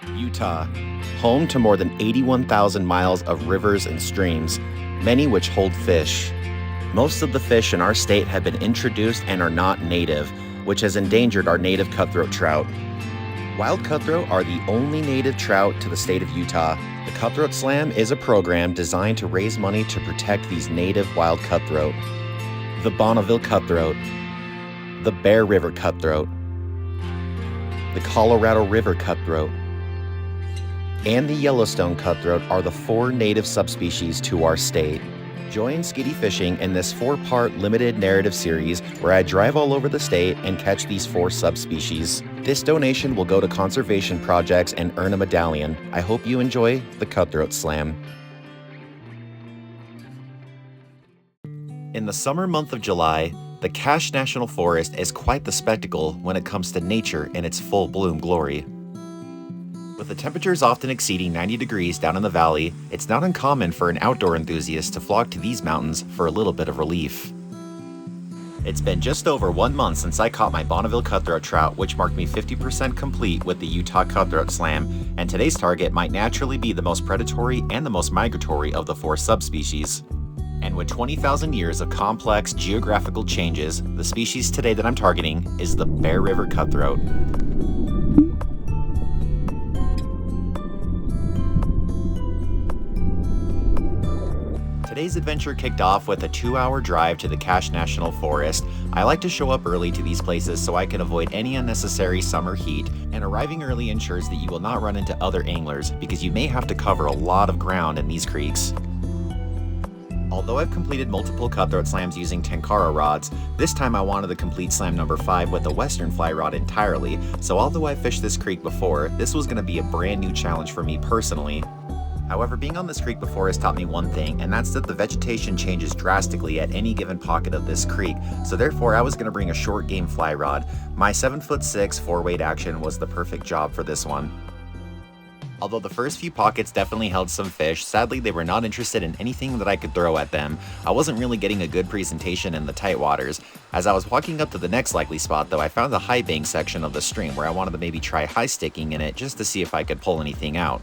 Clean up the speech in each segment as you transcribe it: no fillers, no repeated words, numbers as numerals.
Utah, home to more than 81,000 miles of rivers and streams, many which hold fish. Most of the fish in our state have been introduced and are not native, which has endangered our native cutthroat trout. Wild cutthroat are the only native trout to the state of Utah. The Cutthroat Slam is a program designed to raise money to protect these native wild cutthroat. The Bonneville Cutthroat, the Bear River Cutthroat, the Colorado River Cutthroat, and the Yellowstone Cutthroat are the 4 native subspecies to our state. Join Skiddy Fishing in this 4-part limited narrative series where I drive all over the state and catch these 4 subspecies. This donation will go to conservation projects and earn a medallion. I hope you enjoy the Cutthroat Slam. In the summer month of July, the Cache National Forest is quite the spectacle when it comes to nature in its full bloom glory. With the temperatures often exceeding 90 degrees down in the valley, it's not uncommon for an outdoor enthusiast to flock to these mountains for a little bit of relief. It's been just over 1 month since I caught my Bonneville Cutthroat Trout, which marked me 50% complete with the Utah Cutthroat Slam, and today's target might naturally be the most predatory and the most migratory of the 4 subspecies. And with 20,000 years of complex geographical changes, the species today that I'm targeting is the Bear River Cutthroat. Today's adventure kicked off with a 2-hour drive to the Cache National Forest. I like to show up early to these places so I can avoid any unnecessary summer heat, and arriving early ensures that you will not run into other anglers because you may have to cover a lot of ground in these creeks. Although I've completed multiple cutthroat slams using Tenkara rods, this time I wanted to complete slam number 5 with a western fly rod entirely, so although I've fished this creek before, this was going to be a brand new challenge for me personally. However, being on this creek before has taught me one thing, and that's that the vegetation changes drastically at any given pocket of this creek, so therefore I was going to bring a short game fly rod. My 7'6" 4-weight action was the perfect job for this one. Although the first few pockets definitely held some fish, sadly they were not interested in anything that I could throw at them. I wasn't really getting a good presentation in the tight waters. As I was walking up to the next likely spot though, I found the high bank section of the stream where I wanted to maybe try high sticking in it just to see if I could pull anything out.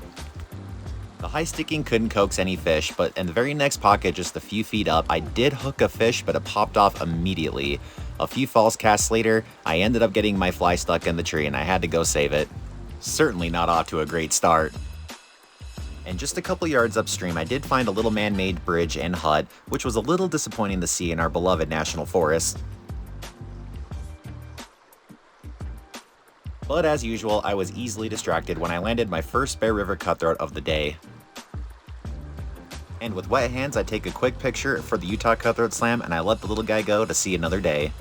The high sticking couldn't coax any fish, but in the very next pocket just a few feet up, I did hook a fish, but it popped off immediately. A few false casts later, I ended up getting my fly stuck in the tree and I had to go save it. Certainly not off to a great start. And just a couple yards upstream, I did find a little man-made bridge and hut, which was a little disappointing to see in our beloved national forest. But as usual, I was easily distracted when I landed my first Bear River Cutthroat of the day. And with wet hands, I take a quick picture for the Utah Cutthroat Slam and I let the little guy go to see another day.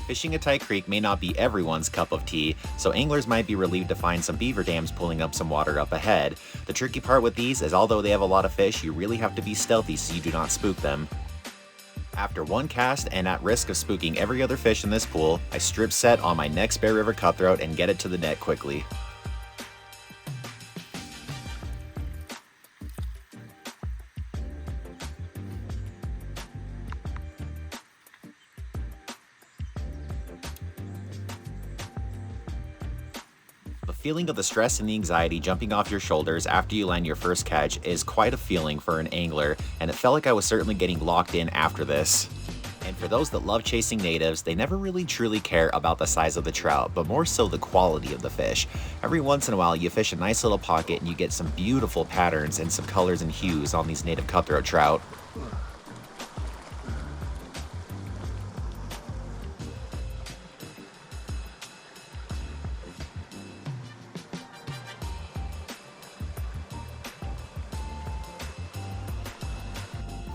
Fishing a tight creek may not be everyone's cup of tea, so anglers might be relieved to find some beaver dams pulling up some water up ahead. The tricky part with these is although they have a lot of fish, you really have to be stealthy so you do not spook them. After one cast and at risk of spooking every other fish in this pool, I strip set on my next Bear River Cutthroat and get it to the net quickly. The feeling of the stress and the anxiety jumping off your shoulders after you land your first catch is quite a feeling for an angler, and it felt like I was certainly getting locked in after this. And for those that love chasing natives, they never really truly care about the size of the trout, but more so the quality of the fish. Every once in a while you fish a nice little pocket and you get some beautiful patterns and some colors and hues on these native cutthroat trout.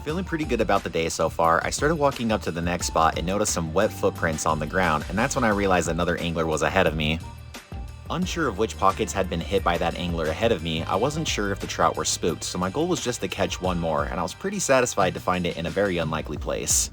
Feeling pretty good about the day so far, I started walking up to the next spot and noticed some wet footprints on the ground, and that's when I realized another angler was ahead of me. Unsure of which pockets had been hit by that angler ahead of me, I wasn't sure if the trout were spooked, so my goal was just to catch one more, and I was pretty satisfied to find it in a very unlikely place.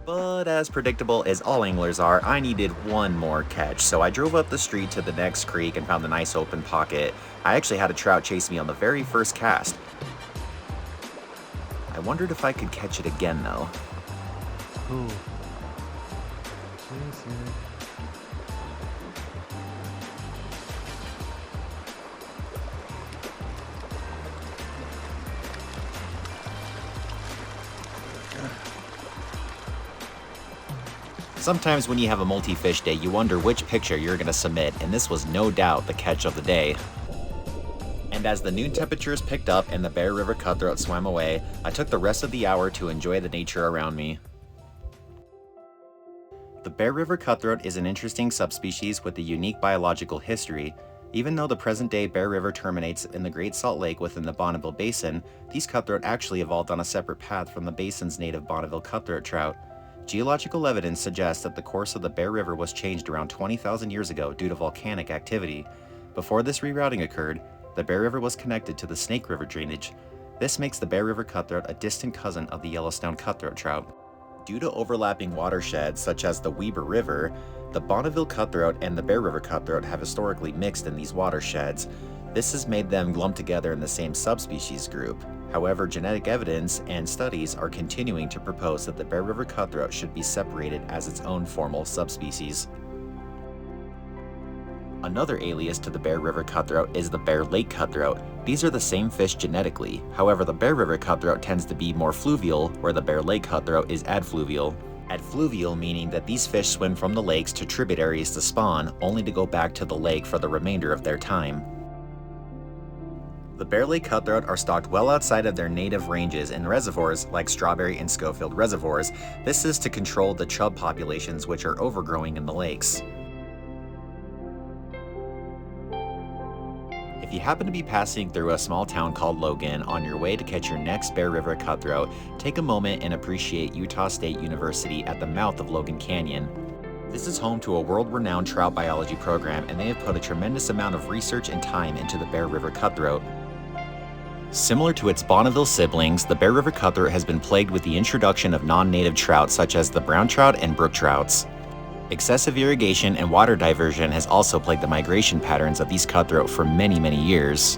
But as predictable as all anglers are, I needed one more catch, so I drove up the street to the next creek and found a nice open pocket. I actually had a trout chase me on the very first cast. I wondered if I could catch it again though. Ooh. Chase it. Sometimes when you have a multi-fish day, you wonder which picture you're going to submit, and this was no doubt the catch of the day. And as the noon temperatures picked up and the Bear River Cutthroat swam away, I took the rest of the hour to enjoy the nature around me. The Bear River Cutthroat is an interesting subspecies with a unique biological history. Even though the present-day Bear River terminates in the Great Salt Lake within the Bonneville Basin, these cutthroat actually evolved on a separate path from the basin's native Bonneville cutthroat trout. Geological evidence suggests that the course of the Bear River was changed around 20,000 years ago due to volcanic activity. Before this rerouting occurred, the Bear River was connected to the Snake River drainage. This makes the Bear River Cutthroat a distant cousin of the Yellowstone Cutthroat Trout. Due to overlapping watersheds such as the Weber River, the Bonneville Cutthroat and the Bear River Cutthroat have historically mixed in these watersheds. This has made them lumped together in the same subspecies group. However, genetic evidence and studies are continuing to propose that the Bear River Cutthroat should be separated as its own formal subspecies. Another alias to the Bear River Cutthroat is the Bear Lake Cutthroat. These are the same fish genetically. However, the Bear River Cutthroat tends to be more fluvial, where the Bear Lake Cutthroat is adfluvial. Adfluvial meaning that these fish swim from the lakes to tributaries to spawn, only to go back to the lake for the remainder of their time. The Bear Lake Cutthroat are stocked well outside of their native ranges in reservoirs like Strawberry and Schofield reservoirs. This is to control the chub populations which are overgrowing in the lakes. If you happen to be passing through a small town called Logan on your way to catch your next Bear River Cutthroat, take a moment and appreciate Utah State University at the mouth of Logan Canyon. This is home to a world-renowned trout biology program, and they have put a tremendous amount of research and time into the Bear River Cutthroat. Similar to its Bonneville siblings, the Bear River Cutthroat has been plagued with the introduction of non-native trout such as the brown trout and brook trouts. Excessive irrigation and water diversion has also plagued the migration patterns of these cutthroat for many, many years.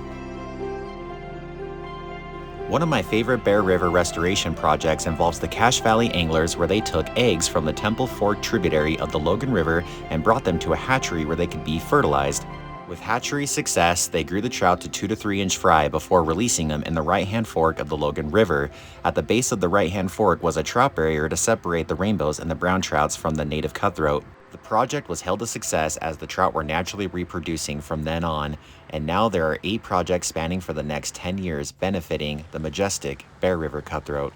One of my favorite Bear River restoration projects involves the Cache Valley anglers, where they took eggs from the Temple Fork tributary of the Logan River and brought them to a hatchery where they could be fertilized. With hatchery success, they grew the trout to 2 to 3 inch fry before releasing them in the right-hand fork of the Logan River. At the base of the right-hand fork was a trout barrier to separate the rainbows and the brown trouts from the native cutthroat. The project was hailed a success as the trout were naturally reproducing from then on, and now there are 8 projects spanning for the next 10 years benefiting the majestic Bear River Cutthroat.